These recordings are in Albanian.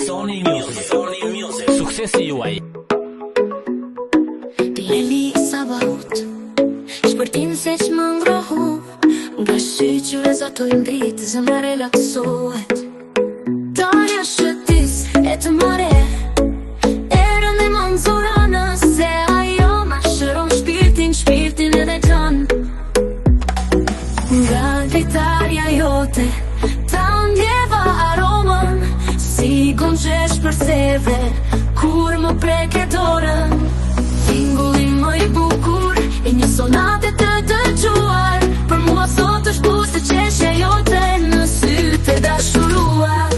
Sony Music. Suksesi juaj. Djeli sabahut shpërtin se që më ngrohu nga shqyqyve zatojnë dritë, zemra relaksohet. Darja shëtis e të mare erën e manzurana, se ajo ma shëron shpirtin edhe gjan. Nga dritarja jote ta ndjeva aromën, si gonxhesh për theve kur më preke dorën. Tingulli më i bukur i një sonate të dëgjuar, për mua sot është buzë qeshja jote në sytë e dashuruar.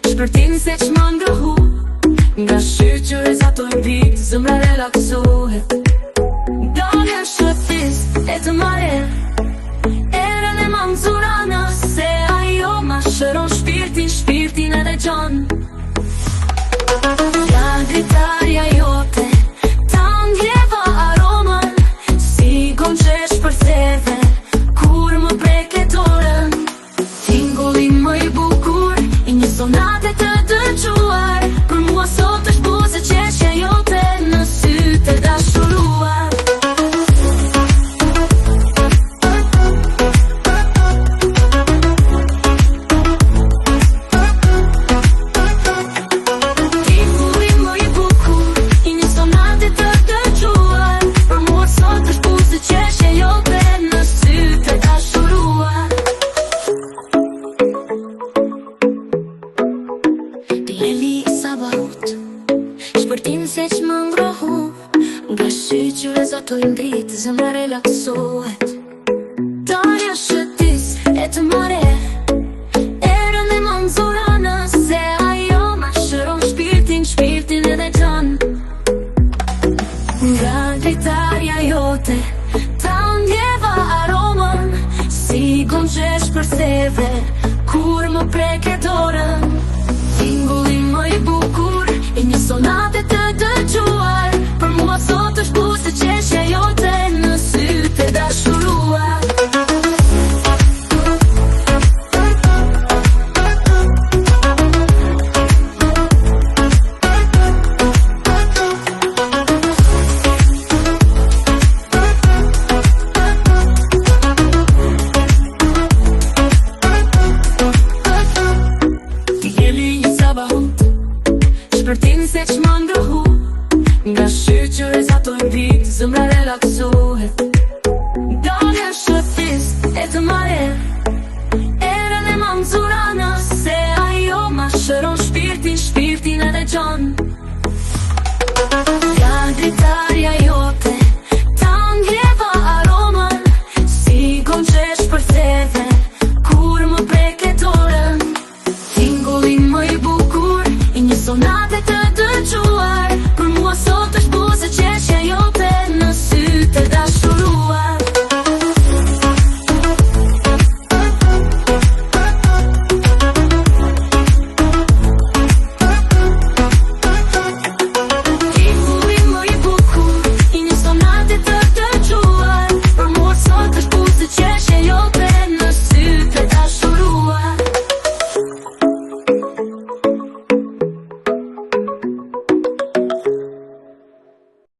Shpërtin se që më ngrohu nga shqyqyve zatojnë dritë, zemra relaksohet. Dalja shëtis e të mare erën e manzurana, se ajo ma shëron shpirtin edhe gjan. Nga dritarja jote ta ndjeva aromën, si gonxhesh për theve kur më preke dorën. Tingulli më i bukur i një sonate të dëgjuar, për mua sot është buzë qeshja jote në sytë e dashuruar. Tingulli më i bukur i një sonate të dëgjuar, për mua sot është buzë qeshja jote në sytë e dashuruar. Djeli sabahut shpërtin se që më ngrohu nga shqyqyve zatojnë dritë, zemra relaksohet.